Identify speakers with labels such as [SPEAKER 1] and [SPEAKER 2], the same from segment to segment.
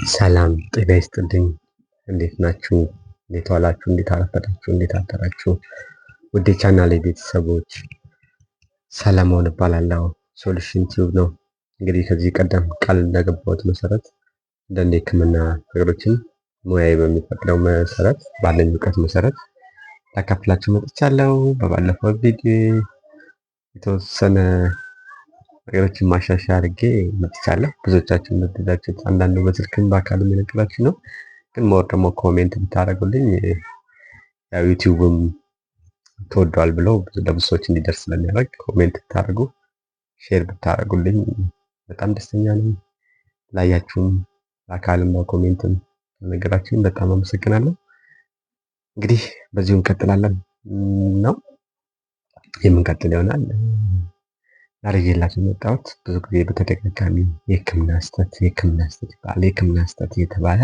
[SPEAKER 1] ሰላም ጤና ይስጥልኝ። እንዴት ናችሁ? እንዴት ዋላችሁ? እንዴት አረፈዳችሁ? እንዴት አደራችሁ? ውድ የቻናሌ ቤተሰቦች ሰለሞን እባላለሁ። ሶሉሽን ቲዩብ ነው። እንግዲህ ከዚህ ቀደም ቃል እንደገባሁት መሰረት አንዳንድ የሕክምና ነገሮችን ሙያዬ በሚፈቅደው መሰረት ባለኝ እውቀት መሰረት ላካፍላችሁ መጥቻለሁ። በባለፈው ቪዲዮ የተወሰነ ነገሮችን ማሻሻያ አድርጌ መጥቻለሁ። ብዙዎቻችሁ እንደወደዳችሁት፣ አንዳንዱ በስልክም በአካልም የነገራችሁ ነው። ግን ሞር ደግሞ ኮሜንት ብታደርጉልኝ ያው ዩቲዩብም ተወዷል ብለው ለብዙ ሰዎች እንዲደርስ ስለሚያደርግ ኮሜንት ብታደርጉ ሼር ብታደርጉልኝ በጣም ደስተኛ ነኝ። ላያችሁም በአካልም በኮሜንትም ነገራችሁን በጣም አመሰግናለሁ። እንግዲህ በዚሁ እንቀጥላለን ነው የምንቀጥል ይሆናል። ዛሬ ይዤላችሁ የመጣሁት ብዙ ጊዜ በተደጋጋሚ የሕክምና ስህተት ይባላል። የሕክምና ስህተት እየተባለ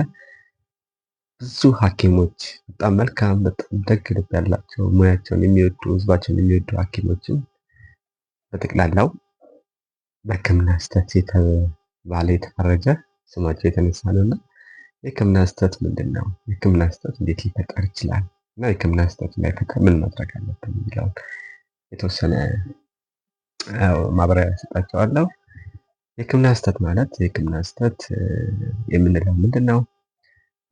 [SPEAKER 1] ብዙ ሐኪሞች በጣም መልካም በጣም ደግ ልብ ያላቸው ሙያቸውን የሚወዱ ህዝባቸውን የሚወዱ ሐኪሞችን በጠቅላላው በሕክምና ስህተት የተባለ የተፈረጀ ስማቸው የተነሳ ነውና የሕክምና ስህተት ምንድን ነው? የሕክምና ስህተት እንዴት ሊፈጠር ይችላል? እና የሕክምና ስህተት እንዳይፈጠር ምን ማድረግ አለብን የሚለውን የተወሰነ ማብራሪያ እሰጣቸዋለሁ። የሕክምና ስህተት ማለት የሕክምና ስህተት የምንለው ምንድን ነው?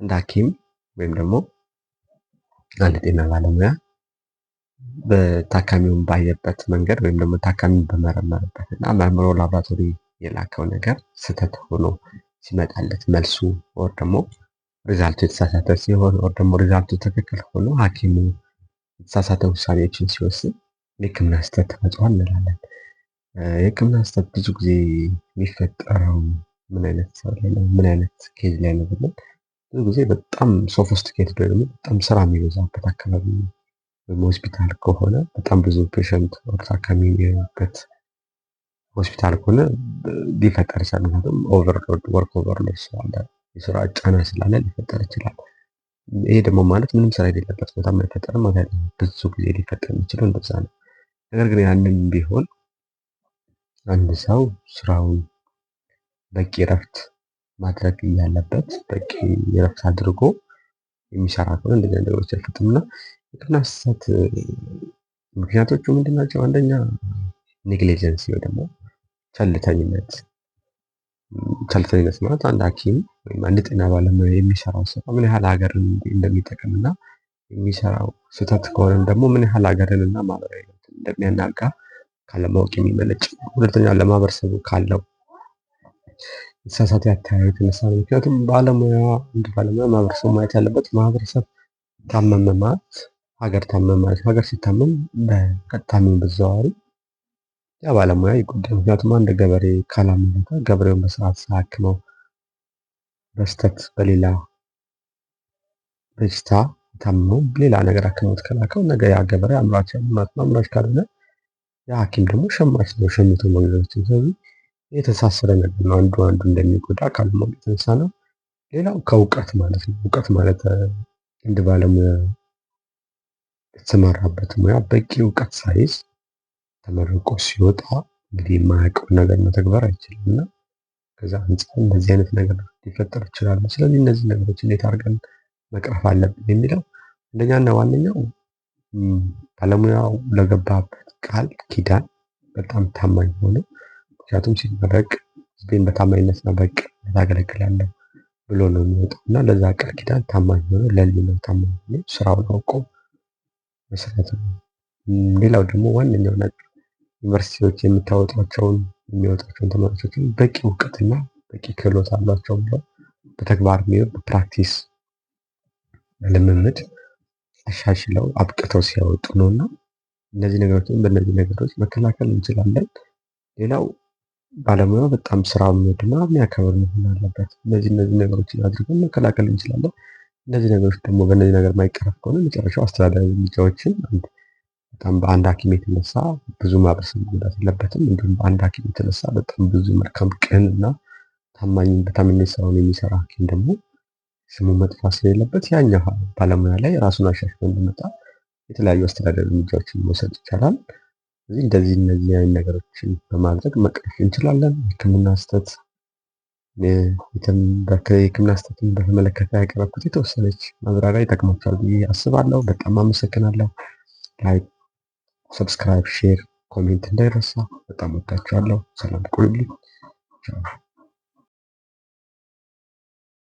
[SPEAKER 1] እንደ ሐኪም ወይም ደግሞ አንድ ጤና ባለሙያ በታካሚውን ባየበት መንገድ ወይም ደግሞ ታካሚውን በመረመረበት እና መርምሮ ላብራቶሪ የላከው ነገር ስህተት ሆኖ ሲመጣለት መልሱ ወር ደግሞ ሪዛልቱ የተሳሳተ ሲሆን ወር ደግሞ ሪዛልቱ ትክክል ሆኖ ሐኪሙ የተሳሳተ ውሳኔዎችን ሲወስን የሕክምና ስህተት ተፈጥሯል እንላለን። የሕክምና ስህተት ብዙ ጊዜ የሚፈጠረው ምን አይነት ሰው ላይ ነው? ምን አይነት ኬዝ ላይ ነው ብለን ብዙ ጊዜ በጣም ሶፊስቲኬትድ ወይ ደግሞ በጣም ስራ የሚበዛበት አካባቢ ወይም ሆስፒታል ከሆነ በጣም ብዙ ፔሸንት ወደ ታካሚ የሚያዩበት ሆስፒታል ከሆነ ሊፈጠር ይችላል። ምክንያቱም ኦቨርሎድ ወርክ ኦቨርሎድ ስላለ የስራ ጫና ስላለ ሊፈጠር ይችላል። ይሄ ደግሞ ማለት ምንም ስራ የሌለበት ቦታ አይፈጠርም ማለት አይደለም። ብዙ ጊዜ ሊፈጠር የሚችለው እንደዛ ነው። ነገር ግን ያንም ቢሆን አንድ ሰው ስራውን በቂ እረፍት ማድረግ እያለበት በቂ እረፍት አድርጎ የሚሰራ ከሆነ እንደዚህ አይነት ነገሮች አይፈጥሩም። እና የሕክምና ስህተት ምክንያቶቹ ምንድን ናቸው? አንደኛ ኔግሊጀንሲ ወይ ደግሞ ቸልተኝነት። ቸልተኝነት ማለት አንድ ሐኪም ወይም አንድ ጤና ባለሙያ የሚሰራው ስራ ምን ያህል ሀገርን እንደሚጠቅም እና የሚሰራው ስህተት ከሆነም ደግሞ ምን ያህል ሀገርን እና ማህበራዊ ሕይወትን እንደሚያናጋ ካለማወቅ የሚመነጭ። ሁለተኛ ለማህበረሰቡ ካለው የተሳሳተ አተያይ የተነሳ ነው። ምክንያቱም እንደ ባለሙያ ማህበረሰቡ ማየት ያለበት ማህበረሰብ ታመመ ማለት ሀገር ታመመ ማለት ሀገር ሲታመም በቀጥታም በተዘዋዋሪ ያ ባለሙያ ይጎዳል። ምክንያቱም አንድ ገበሬ ካላመመ ገበሬውን በስርዓት ሳያክመው በስተት በሌላ በሽታ ታምመው ሌላ ነገር አክሞት ከላከው ነገ ያ ገበሬ አምራች ካልሆነ ያ ሐኪም ደግሞ ሸማች ነው፣ ሸምቶ መግዛት። ስለዚህ የተሳሰረ ነገር ነው። አንዱ እንደሚጎዳ ካለማወቅ የተነሳ ነው። ሌላው ከእውቀት ማለት ነው። እውቀት ማለት እንደ ባለሙያ የተሰማራበት ሙያ በቂ እውቀት ሳይዝ ተመርቆ ሲወጣ እንግዲህ የማያውቀውን ነገር መተግበር አይችልም እና ከዛ አንጻር እንደዚህ አይነት ነገር ሊፈጠር ይችላል። ስለዚህ እነዚህ ነገሮች እንዴት አድርገን መቅረፍ አለብን የሚለው አንደኛና ዋነኛው ባለሙያው ለገባበት ቃል ኪዳን በጣም ታማኝ ሆኖ፣ ምክንያቱም ሲመረቅ ህዝቤን በታማኝነትና በቅንነት አገለግላለሁ ብሎ ነው የሚወጣው እና ለዛ ቃል ኪዳን ታማኝ ሆኖ ለህሊናው ታማኝ ሆኖ ስራውን አውቆ መስራት ነው። ሌላው ደግሞ ዋነኛው ነገር ዩኒቨርሲቲዎች የሚወጧቸውን ተማሪዎችን በቂ እውቀትና በቂ ክህሎት አሏቸው ብለው በተግባር በፕራክቲስ ልምምድ አሻሽለው አብቅተው ሲያወጡ ነው እና በእነዚህ ነገሮች መከላከል እንችላለን። ሌላው ባለሙያው በጣም ስራውን የሚወድና የሚያከብር መሆን አለበት። እነዚህ ነገሮችን አድርገን መከላከል እንችላለን። እነዚህ ነገሮች ደግሞ በእነዚህ ነገር የማይቀረፍ ከሆነ መጨረሻው አስተዳደራዊ እርምጃዎችን በጣም በአንድ ሐኪም የተነሳ ብዙ ማህበረሰብ መጎዳት የለበትም። እንዲሁም በአንድ ሐኪም የተነሳ በጣም ብዙ መልካም ቅን እና በታማኝነት ስራውን የሚሰራ ሐኪም ደግሞ ስሙ መጥፋት ስለሌለበት ያኛው ባለሙያ ላይ ራሱን አሻሽሎ እንዲመጣ የተለያዩ አስተዳደራዊ እርምጃዎችን መውሰድ ይቻላል። ስለዚህ እነዚህ አይነት ነገሮችን በማድረግ መቅረፍ እንችላለን። የሕክምና ስህተት የህክምና ስህተትን በተመለከተ ያቀረብኩት የተወሰነች ማብራሪያ ይጠቅማችኋል ብዬ አስባለሁ። በጣም አመሰግናለሁ። ላይክ፣ ሰብስክራይብ፣ ሼር፣ ኮሜንት እንዳይረሳ። በጣም ወዳችኋለሁ። ሰላም ቆዩልኝ። ቻው።